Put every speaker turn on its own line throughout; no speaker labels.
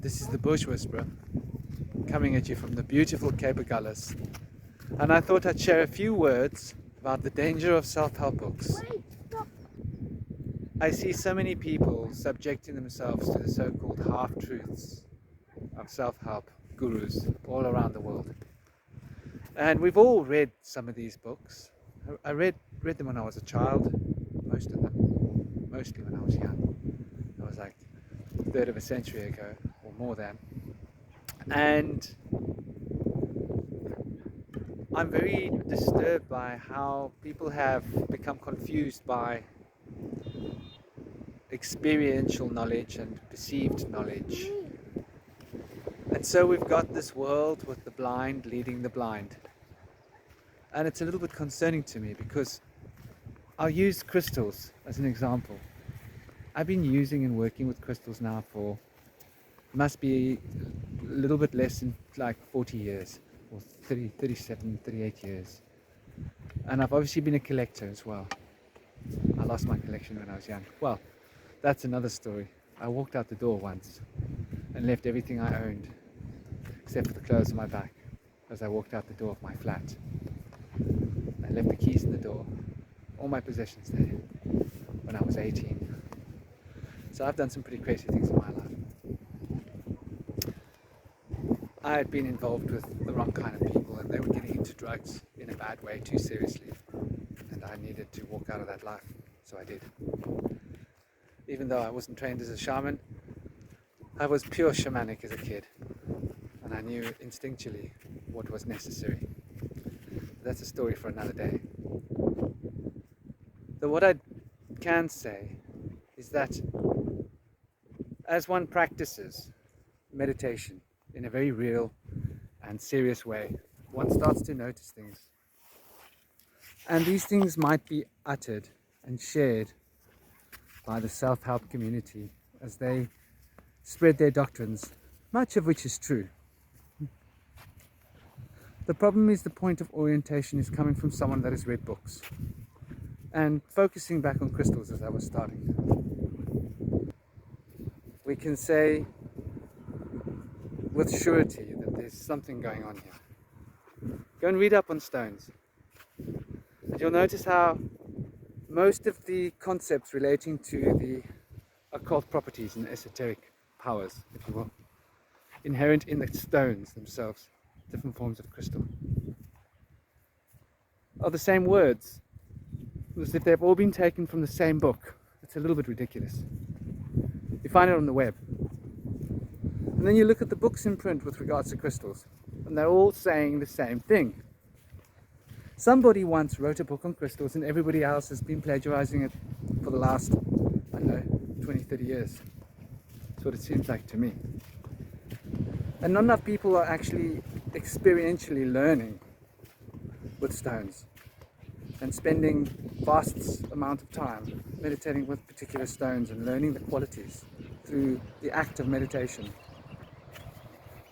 This is the Bush Whisperer, coming at you from the beautiful Cape Agulhas. And I thought I'd share a few words about the danger of self-help books. I see so many people subjecting themselves to the so-called half-truths of self-help gurus all around the world. And we've all read some of these books. I read them when I was a child, most of them, mostly when I was young. I was like a third of a century ago, or more than. And I'm very disturbed by how people have become confused by experiential knowledge and perceived knowledge. And so we've got this world with the blind leading the blind. And it's a little bit concerning to me because I'll use crystals as an example. I've been using and working with crystals now for, must be a little bit less than like 40 years, or 30, 37, 38 years. And I've obviously been a collector as well. I lost my collection when I was young. Well, that's another story. I walked out the door once and left everything I owned, except for the clothes on my back, as I walked out the door of my flat. I left the keys in the door, all my possessions there, when I was 18. So I've done some pretty crazy things in my life. I had been involved with the wrong kind of people, and they were getting into drugs in a bad way, too seriously. And I needed to walk out of that life, so I did. Even though I wasn't trained as a shaman, I was pure shamanic as a kid, and I knew instinctually what was necessary. That's a story for another day. So what I can say is that as one practices meditation in a very real and serious way, one starts to notice things. And these things might be uttered and shared by the self-help community as they spread their doctrines, much of which is true. The problem is the point of orientation is coming from someone that has read books. And focusing back on crystals as I was starting, we can say with surety that there's something going on here. Go and read up on stones. And you'll notice how most of the concepts relating to the occult properties and esoteric powers, if you will, inherent in the stones themselves, different forms of crystal, are the same words, as if they've all been taken from the same book. It's a little bit ridiculous. You find it on the web. And then you look at the books in print with regards to crystals, and they're all saying the same thing. Somebody once wrote a book on crystals, and everybody else has been plagiarizing it for the last, I don't know, 20, 30 years. That's what it seems like to me. And not enough people are actually experientially learning with stones and spending vast amount of time meditating with particular stones and learning the qualities through the act of meditation.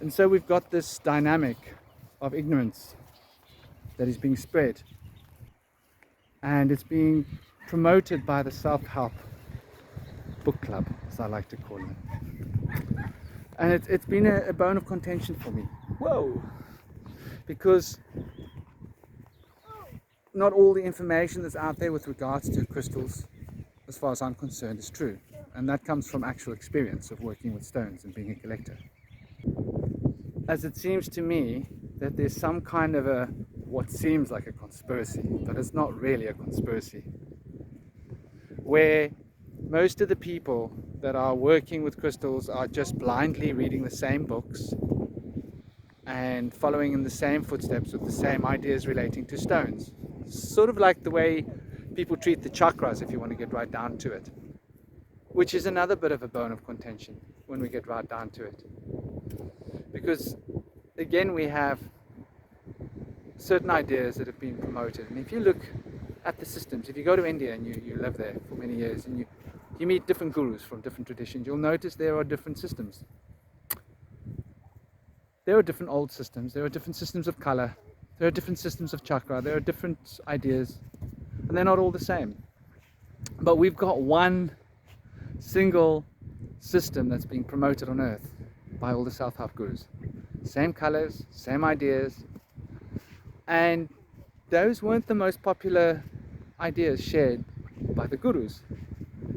And so we've got this dynamic of ignorance that is being spread, and it's being promoted by the self-help book club, as I like to call it. And it's been a bone of contention for me. Whoa! Because not all the information that's out there with regards to crystals, as far as I'm concerned, is true. And that comes from actual experience of working with stones and being a collector. As it seems to me that there's some kind of what seems like a conspiracy, but it's not really a conspiracy, where most of the people that are working with crystals are just blindly reading the same books and following in the same footsteps with the same ideas relating to stones. Sort of like the way people treat the chakras, if you want to get right down to it, which is another bit of a bone of contention when we get right down to it. Because again, we have certain ideas that have been promoted, and if you look at the systems, if you go to India and you live there for many years and you meet different gurus from different traditions, you'll notice there are different systems. There are different old systems, there are different systems of color, there are different systems of chakra, there are different ideas, and they're not all the same. But we've got one single system that's being promoted on earth by all the self-help gurus. Same colors, same ideas, and those weren't the most popular ideas shared by the gurus.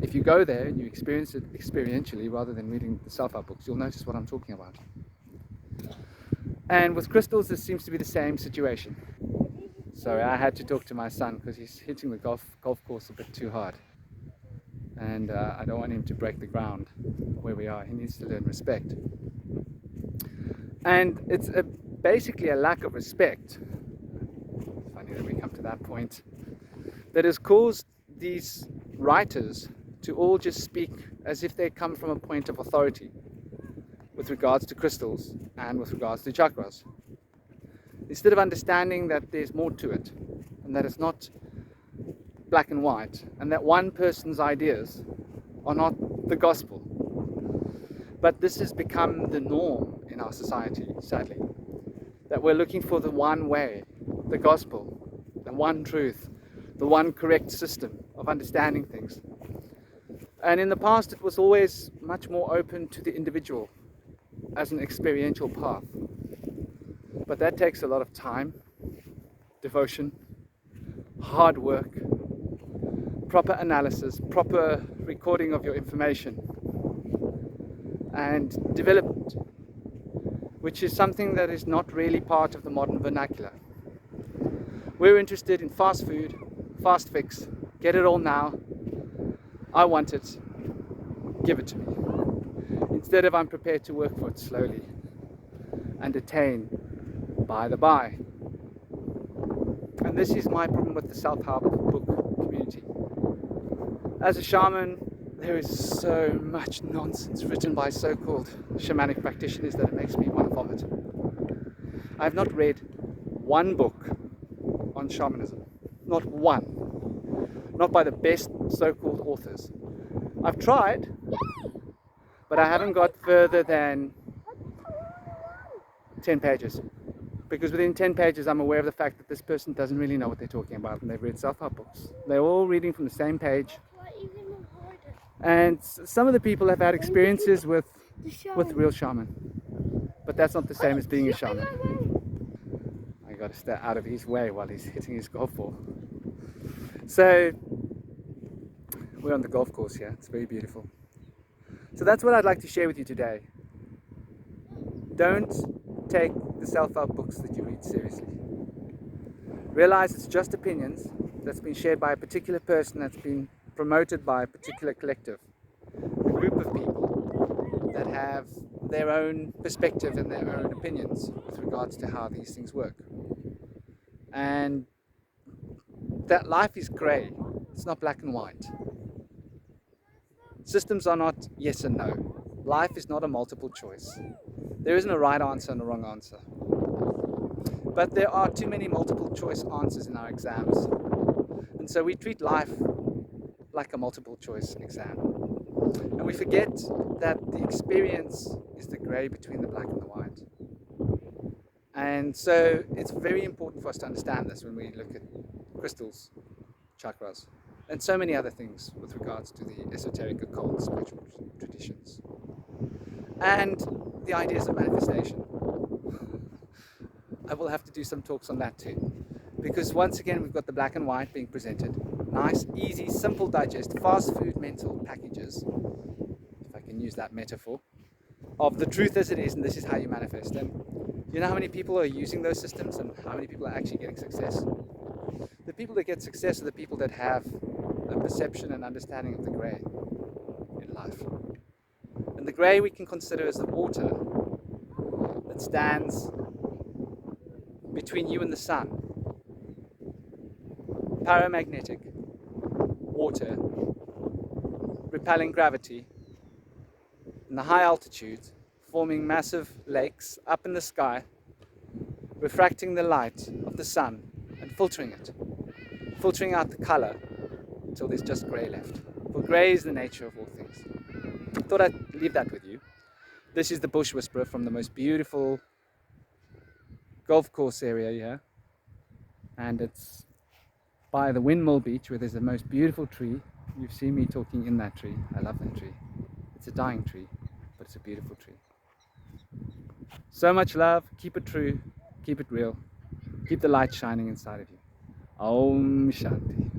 If you go there and you experience it experientially rather than reading the self-help books, you'll notice what I'm talking about. And with crystals, this seems to be the same situation. Sorry, I had to talk to my son because he's hitting the golf course a bit too hard. And I don't want him to break the ground where we are. He needs to learn respect. And it's basically a lack of respect, funny that we come to that point, that has caused these writers to all just speak as if they come from a point of authority with regards to crystals and with regards to chakras, instead of understanding that there's more to it and that it's not black and white, and that one person's ideas are not the gospel. But this has become the norm in our society, sadly, that we're looking for the one way, the gospel, the one truth, the one correct system of understanding things. And in the past, it was always much more open to the individual as an experiential path. But that takes a lot of time, devotion, hard work, proper analysis, proper recording of your information, and development, which is something that is not really part of the modern vernacular. We're interested in fast food, fast fix, get it all now, I want it, give it to me. Instead of I'm prepared to work for it slowly and attain by the by. And this is my problem with the self-help book community. As a shaman, there is so much nonsense written by so-called shamanic practitioners that it makes me want to vomit. I have not read one book on shamanism. Not one. Not by the best so-called authors. I've tried, but I haven't got further than 10 pages. Because within 10 pages, I'm aware of the fact that this person doesn't really know what they're talking about, and they've read self-help books. They're all reading from the same page. And some of the people have had experiences with real shaman. But that's not the same as being a shaman. I got to stay out of his way while he's hitting his golf ball. So, we're on the golf course here. It's very beautiful. So that's what I'd like to share with you today. Don't take the self-help books that you read seriously. Realize it's just opinions that's been shared by a particular person, that's been promoted by a particular collective, a group of people that have their own perspective and their own opinions with regards to how these things work. And that life is grey. It's not black and white. Systems are not yes and no. Life is not a multiple choice. There isn't a right answer and a wrong answer. But there are too many multiple choice answers in our exams. And so we treat life like a multiple choice exam. And we forget that the experience is the grey between the black and the white. And so it's very important for us to understand this when we look at crystals, chakras, and so many other things with regards to the esoteric, occult, spiritual traditions. And the ideas of manifestation. I will have to do some talks on that too. Because once again, we've got the black and white being presented. Nice, easy, simple digest, fast food mental packages, if I can use that metaphor, of the truth as it is, and this is how you manifest them. You know how many people are using those systems and how many people are actually getting success? The people that get success are the people that have a perception and understanding of the grey in life. And the grey we can consider as the water that stands between you and the sun. Paramagnetic water repelling gravity in the high altitudes, forming massive lakes up in the sky, refracting the light of the sun and filtering it, filtering out the color until there's just grey left. For grey is the nature of all things. I thought I'd leave that with you. This is the BushWhisperer from the most beautiful golf course area here, and it's by the windmill beach where there's the most beautiful tree. You've seen me talking in that tree. I love that tree. It's a dying tree, but it's a beautiful tree. So much love. Keep it true. Keep it real. Keep the light shining inside of you. Om Shanti.